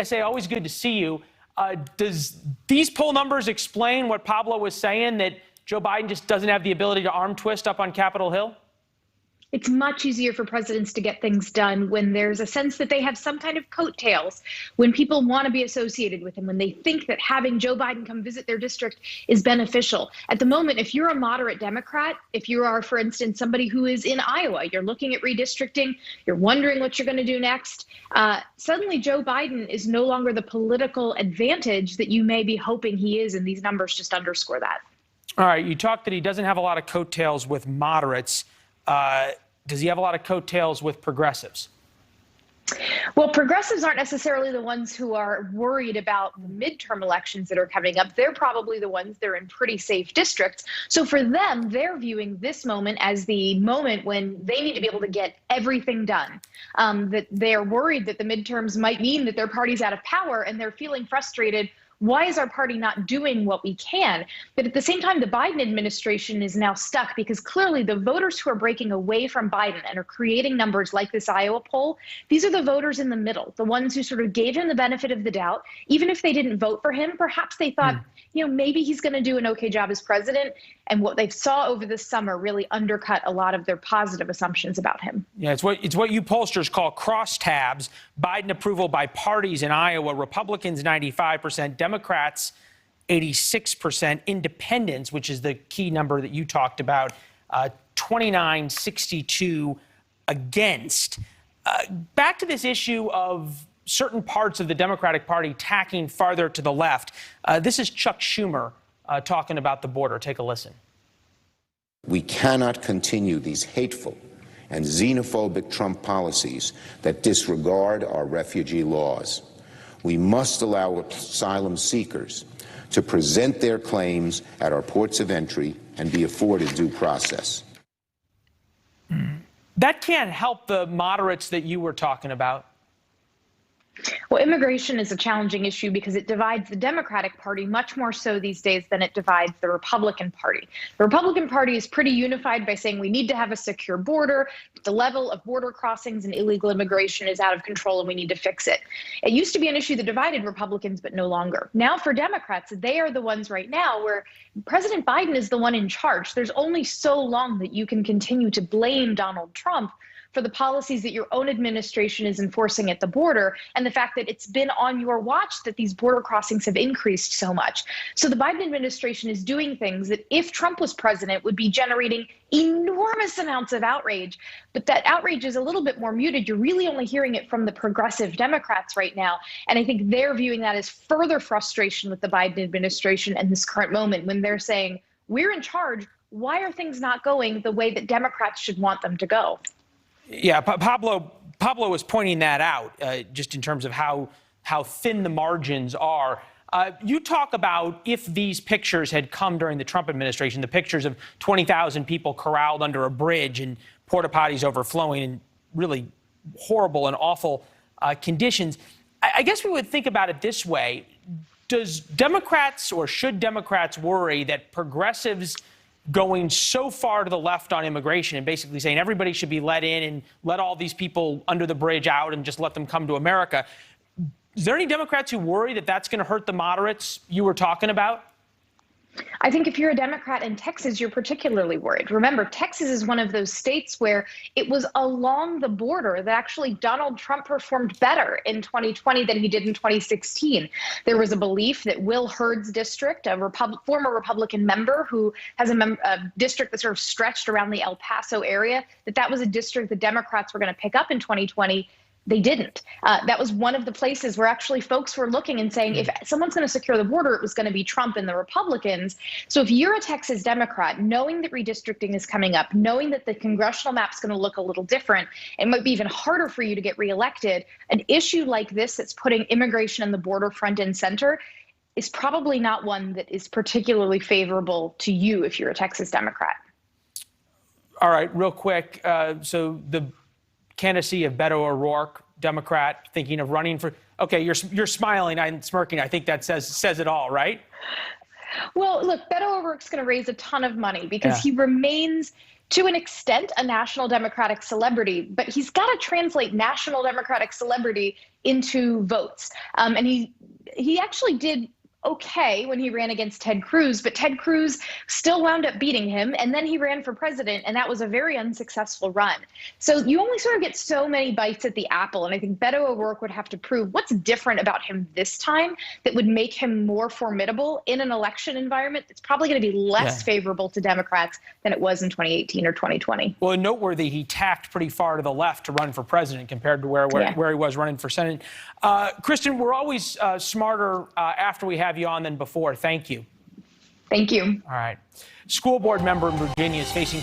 say, always good to see you. Does these poll numbers explain what Pablo was saying, that Joe Biden just doesn't have the ability to arm twist up on Capitol Hill? It's much easier for presidents to get things done when there's a sense that they have some kind of coattails, when people want to be associated with him, when they think that having Joe Biden come visit their district is beneficial. At the moment, if you're a moderate Democrat, if you are, for instance, somebody who is in Iowa, you're looking at redistricting, you're wondering what you're going to do next, suddenly Joe Biden is no longer the political advantage that you may be hoping he is, and these numbers just underscore that. All right, you talked that he doesn't have a lot of coattails with moderates. Does he have a lot of coattails with progressives? Well, progressives aren't necessarily the ones who are worried about the midterm elections that are coming up. They're probably the ones that are in pretty safe districts. So for them, they're viewing this moment as the moment when they need to be able to get everything done. That they're worried that the midterms might mean that their party's out of power, and they're feeling frustrated. Why is our party not doing what we can? But at the same time, the Biden administration is now stuck because clearly the voters who are breaking away from Biden and are creating numbers like this Iowa poll, these are the voters in the middle, the ones who sort of gave him the benefit of the doubt. Even if they didn't vote for him, perhaps they thought, maybe he's going to do an okay job as president. And what they saw over the summer really undercut a lot of their positive assumptions about him. Yeah, it's what you pollsters call crosstabs. Biden approval by parties in Iowa: Republicans 95%, Democrats 86%, Independents, which is the key number that you talked about, 29-62 against. Back to this issue of certain parts of the Democratic Party tacking farther to the left. This is Chuck Schumer talking about the border. Take a listen. We cannot continue these hateful and xenophobic Trump policies that disregard our refugee laws. We must allow asylum seekers to present their claims at our ports of entry and be afforded due process. That can't help the moderates that you were talking about. Well, immigration is a challenging issue because it divides the Democratic Party much more so these days than it divides the Republican Party. The Republican Party is pretty unified by saying we need to have a secure border. The level of border crossings and illegal immigration is out of control and we need to fix it. It used to be an issue that divided Republicans, but no longer. Now for Democrats, they are the ones right now where President Biden is the one in charge. There's only so long that you can continue to blame Donald Trump for the policies that your own administration is enforcing at the border, and the fact that it's been on your watch that these border crossings have increased so much. So the Biden administration is doing things that, if Trump was president, would be generating enormous amounts of outrage. But that outrage is a little bit more muted. You're really only hearing it from the progressive Democrats right now. And I think they're viewing that as further frustration with the Biden administration in this current moment, when they're saying, we're in charge. Why are things not going the way that Democrats should want them to go? Yeah, Pablo was pointing that out, just in terms of how thin the margins are. You talk about if these pictures had come during the Trump administration, the pictures of 20,000 people corralled under a bridge and porta potties overflowing in really horrible and awful conditions. I guess we would think about it this way. Does Democrats, or should Democrats, worry that progressives going so far to the left on immigration and basically saying everybody should be let in and let all these people under the bridge out and just let them come to America? Is there any Democrats who worry that that's going to hurt the moderates you were talking about? I think if you're a Democrat in Texas, you're particularly worried. Remember, Texas is one of those states where it was along the border that actually Donald Trump performed better in 2020 than he did in 2016. There was a belief that Will Hurd's district, a former Republican member who has a district that sort of stretched around the El Paso area, that was a district the Democrats were going to pick up in 2020. They didn't. That was one of the places where actually folks were looking and saying, if someone's going to secure the border, it was going to be Trump and the Republicans. So if you're a Texas Democrat, knowing that redistricting is coming up, knowing that the congressional map's going to look a little different, it might be even harder for you to get reelected. An issue like this that's putting immigration and the border front and center is probably not one that is particularly favorable to you if you're a Texas Democrat. All right, real quick. So the candidacy of Beto O'Rourke, Democrat, thinking of running for. Okay, you're smiling and smirking. I think that says it all, right? Well, look, Beto O'Rourke's going to raise a ton of money because he remains to an extent, a national Democratic celebrity, but he's got to translate national Democratic celebrity into votes. And he actually did okay when he ran against Ted Cruz, but Ted Cruz still wound up beating him. And then he ran for president, and that was a very unsuccessful run. So you only sort of get so many bites at the apple. And I think Beto O'Rourke would have to prove what's different about him this time that would make him more formidable in an election environment that's probably going to be less favorable to Democrats than it was in 2018 or 2020. Well, noteworthy, he tacked pretty far to the left to run for president compared to where he was running for Senate. Kristen, we're always smarter after we have you on than before. Thank you. Thank you. All right. School board member in Virginia is facing